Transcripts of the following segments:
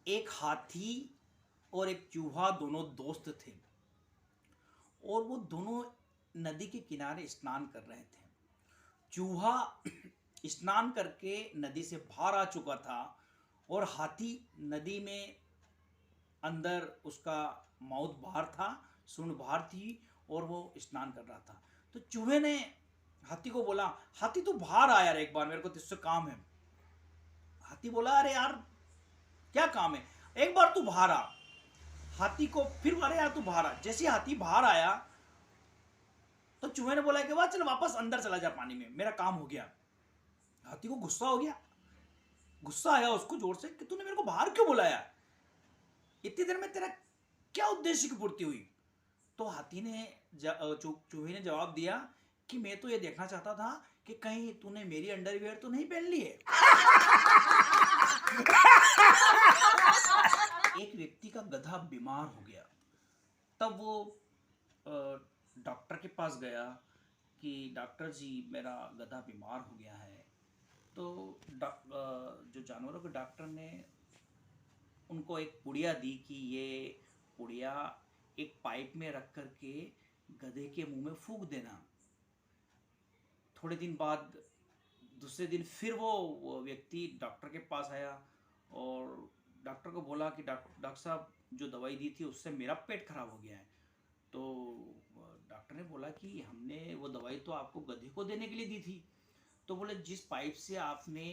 एक हाथी और एक चूहा दोनों दोस्त थे और वो दोनों नदी के किनारे स्नान कर रहे थे। चूहा स्नान करके नदी से बाहर आ चुका था और हाथी नदी में अंदर उसका माउथ बाहर था, सूंड बाहर थी और वो स्नान कर रहा था। तो चूहे ने हाथी को बोला, हाथी तू बाहर आ यार, एक बार मेरे को तुझसे काम है। हाथी बोला, अरे यार क्या काम है, एक बार तू बाहर आ। हाथी को फिर, अरे यार तू बाहर आ। जैसे हाथी बाहर आया तो चूहे ने बोला कि वाह चल वापस अंदर चला जा पानी में, मेरा काम हो गया। हाथी को गुस्सा हो गया, गुस्सा आया उसको जोर से कि तूने मेरे को बाहर क्यों बुलाया, इतनी देर में तेरा क्या उद्देश्य की पूर्ति हुई। तो हाथी ने चूहे ने जवाब दिया कि मैं तो ये देखना चाहता था कि कहीं तूने मेरी अंडरवियर तो नहीं पहन ली है। एक व्यक्ति का गधा बीमार हो गया। तब वो डॉक्टर के पास गया कि डॉक्टर जी मेरा गधा बीमार हो गया है। तो जो जानवरों के डॉक्टर ने उनको एक पुड़िया दी कि ये पुड़िया एक पाइप में रख कर के गधे के मुंह में फूंक देना। थोड़े दिन बाद दूसरे दिन फिर वो व्यक्ति डॉक्टर के पास आया और डॉक्टर को बोला कि डॉक्टर साहब जो दवाई दी थी उससे मेरा पेट खराब हो गया है। तो डॉक्टर ने बोला कि हमने वो दवाई तो आपको गधे को देने के लिए दी थी। तो बोले जिस पाइप से आपने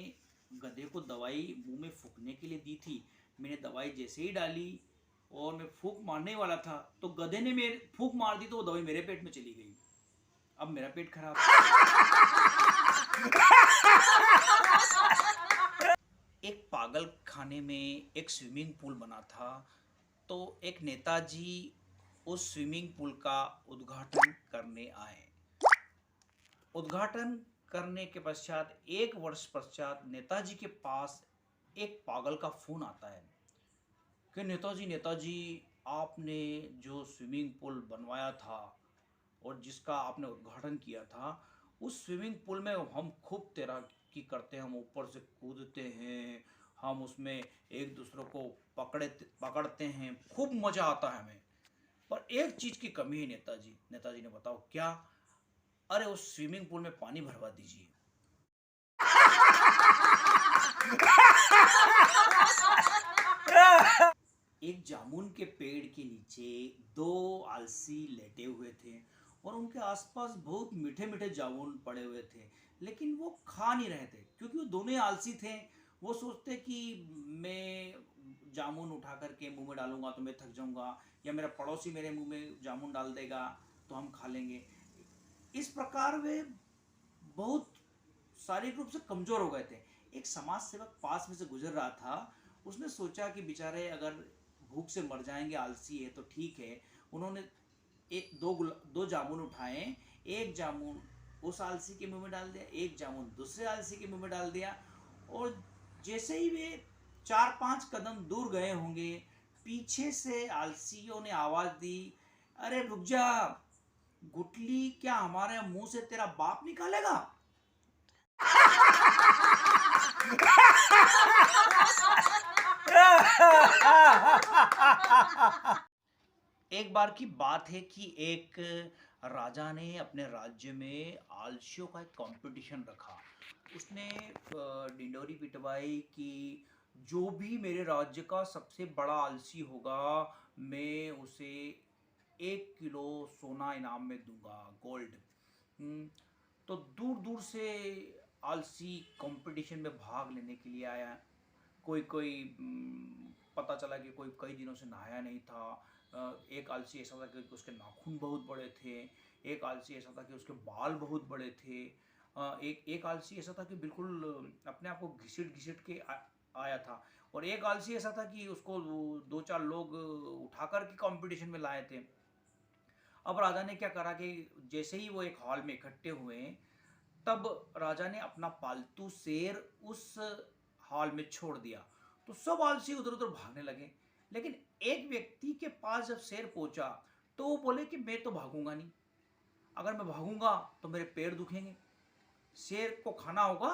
गधे को दवाई मुंह में फूंकने के लिए दी थी, मैंने दवाई जैसे ही डाली और मैं फूंक मारने वाला था तो गधे ने मेरे फूंक मार दी, तो वो दवाई मेरे पेट में चली गई। अब मेरा पेट खराब। एक पागल खाने में एक स्विमिंग पूल बना था। तो एक नेताजी उस स्विमिंग पूल का उद्घाटन करने आए। उद्घाटन करने के पश्चात, एक वर्ष पश्चात, नेताजी के पास एक पागल का फोन आता है कि नेताजी नेताजी आपने जो स्विमिंग पूल बनवाया था और जिसका आपने उद्घाटन किया था, उस स्विमिंग पूल में हम खूब तैराकी करते हैं, हम ऊपर से कूदते हैं, हम उसमें एक दूसरे को पकड़ते हैं, खूब मज़ा आता है हमें। पर एक चीज़ की कमी है नेताजी। नेताजी ने बताओ क्या? अरे उस स्विमिंग पूल में पानी भरवा दीजिए। एक जामुन के पेड़ के नीचे दो आलसी लेटे हुए थे और उनके आसपास बहुत मीठे मीठे जामुन पड़े हुए थे, लेकिन वो खा नहीं रहे थे क्योंकि वो दोनों ही आलसी थे। वो सोचते कि मैं जामुन उठा करके मुंह में डालूंगा तो मैं थक जाऊंगा, या मेरा पड़ोसी मेरे मुंह में जामुन डाल देगा तो हम खा लेंगे। इस प्रकार वे बहुत शारीरिक रूप से कमजोर हो गए थे। एक समाज सेवक पास में से गुजर रहा था। उसने सोचा कि बेचारे अगर भूख से मर जाएंगे, आलसी है तो ठीक है। उन्होंने एक दो जामुन उठाए। एक जामुन उस आलसी के मुंह में डाल दिया, एक जामुन दूसरे आलसी के मुंह में डाल दिया। और जैसे ही वे 4-5 कदम दूर गए होंगे, पीछे से आलसियों ने आवाज दी, अरे रुक जा, गुटली क्या हमारे मुंह से तेरा बाप निकालेगा? एक बार की बात है कि एक राजा ने अपने राज्य में आलसियों का एक कंपटीशन रखा। उसने डिंडोरी पिटवाई कि जो भी मेरे राज्य का सबसे बड़ा आलसी होगा, मैं उसे 1 किलो सोना इनाम में दूंगा, गोल्ड। तो दूर दूर से आलसी कंपटीशन में भाग लेने के लिए आया। कोई कोई पता चला कि कोई कई दिनों से नहाया नहीं था। एक आलसी ऐसा था कि उसके नाखून बहुत बड़े थे। एक आलसी ऐसा था कि उसके बाल बहुत बड़े थे। एक एक आलसी ऐसा था कि बिल्कुल अपने आप को घिसट घिसट के आया था। और एक आलसी ऐसा था कि उसको 2-4 लोग उठाकर के कंपटीशन में लाए थे। अब राजा ने क्या करा कि जैसे ही वो एक हॉल में इकट्ठे हुए, तब राजा ने अपना पालतू शेर उस हॉल में छोड़ दिया। तो सब आलसी उधर उधर भागने लगे। लेकिन एक व्यक्ति के पास जब शेर पहुंचा तो वो बोले कि मैं तो भागूंगा नहीं, अगर मैं भागूंगा तो मेरे पैर दुखेंगे, शेर को खाना होगा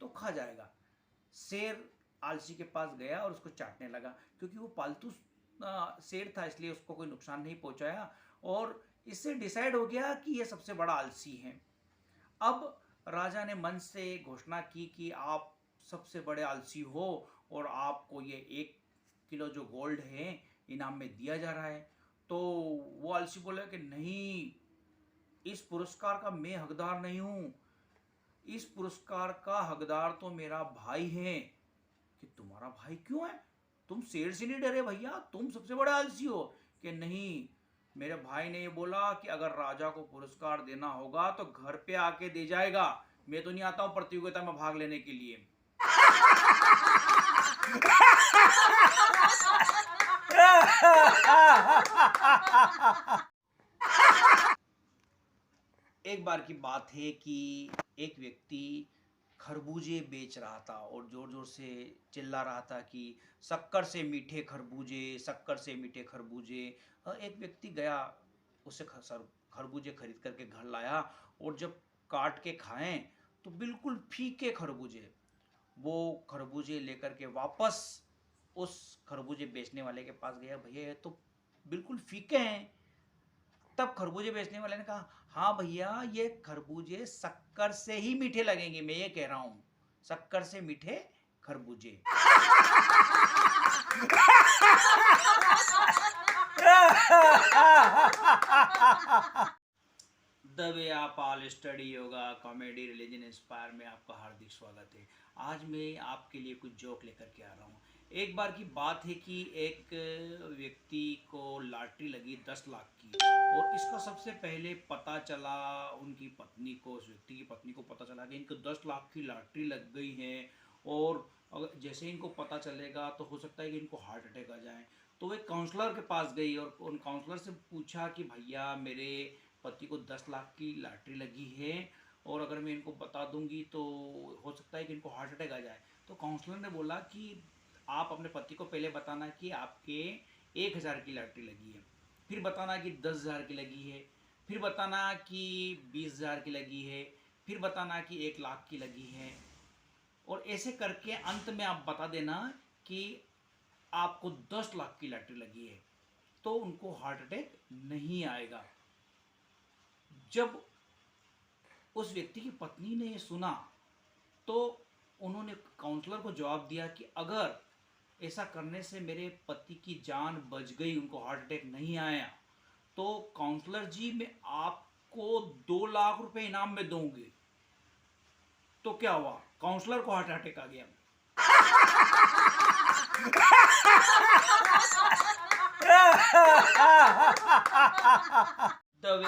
तो खा जाएगा। शेर आलसी के पास गया और उसको चाटने लगा, क्योंकि वो पालतू शेर था इसलिए उसको कोई नुकसान नहीं पहुंचाया, और इससे डिसाइड हो गया कि ये सबसे बड़ा आलसी है। अब राजा ने मन से घोषणा की कि आप सबसे बड़े आलसी हो और आपको ये 1 किलो जो गोल्ड है इनाम में दिया जा रहा है। तो वो आलसी बोला कि नहीं, इस पुरस्कार का मैं हकदार नहीं हूँ, इस पुरस्कार का हकदार तो मेरा भाई है। कि तुम्हारा भाई क्यों है, तुम शेर से नहीं डरे भैया, तुम सबसे बड़े आलसी हो। कि नहीं, मेरे भाई ने ये बोला कि अगर राजा को पुरस्कार देना होगा तो घर पे आके दे जाएगा, मैं तो नहीं आता हूँ प्रतियोगिता में भाग लेने के लिए। एक बार की बात है कि एक व्यक्ति खरबूजे बेच रहा था और जोर जोर से चिल्ला रहा था कि शक्कर से मीठे खरबूजे, शक्कर से मीठे खरबूजे। एक व्यक्ति गया, उसे खरबूजे खरीद करके घर लाया, और जब काट के खाएं तो बिल्कुल फीके खरबूजे। वो खरबूजे लेकर के वापस उस खरबूजे बेचने वाले के पास गया, भैया ये तो बिल्कुल फीके हैं। तब खरबूजे बेचने वाले ने कहा, हाँ भैया, ये खरबूजे शक्कर से ही मीठे लगेंगे, मैं ये कह रहा हूं, शक्कर से मीठे खरबूजे। द वे आप all study yoga comedy religion inspire में आपका हार्दिक स्वागत है। आज मैं आपके लिए कुछ जोक लेकर के आ रहा हूँ। एक बार की बात है कि एक व्यक्ति को लॉटरी लगी 10 लाख की, और इसका सबसे पहले पता चला उनकी पत्नी को, उस व्यक्ति की पत्नी को पता चला कि इनको 10 लाख की लॉटरी लग गई है, और अगर जैसे इनको पता चलेगा तो हो सकता है कि इनको हार्ट अटैक आ जाए। तो वो एक काउंसलर के पास गई और उन काउंसलर से पूछा कि भैया, मेरे पति को 10 लाख की लॉटरी लगी है, और अगर मैं इनको बता दूंगी तो हो सकता है कि इनको हार्ट अटैक आ जाए। तो काउंसलर ने बोला कि आप अपने पति को पहले बताना कि आपके 1,000 की लॉटरी लगी है, फिर बताना कि 10,000 की लगी है, फिर बताना कि 20,000 की लगी है, फिर बताना कि 1 लाख की लगी है, और ऐसे करके अंत में आप बता देना कि आपको 10 लाख की लॉटरी लगी है, तो उनको हार्ट अटैक नहीं आएगा। जब उस व्यक्ति की पत्नी ने ये सुना तो उन्होंने काउंसलर को जवाब दिया कि अगर ऐसा करने से मेरे पति की जान बच गई, उनको हार्ट अटैक नहीं आया, तो काउंसलर जी मैं आपको 2 लाख रुपए इनाम में दूंगी। तो क्या हुआ, काउंसलर को हार्ट अटैक आ गया। The way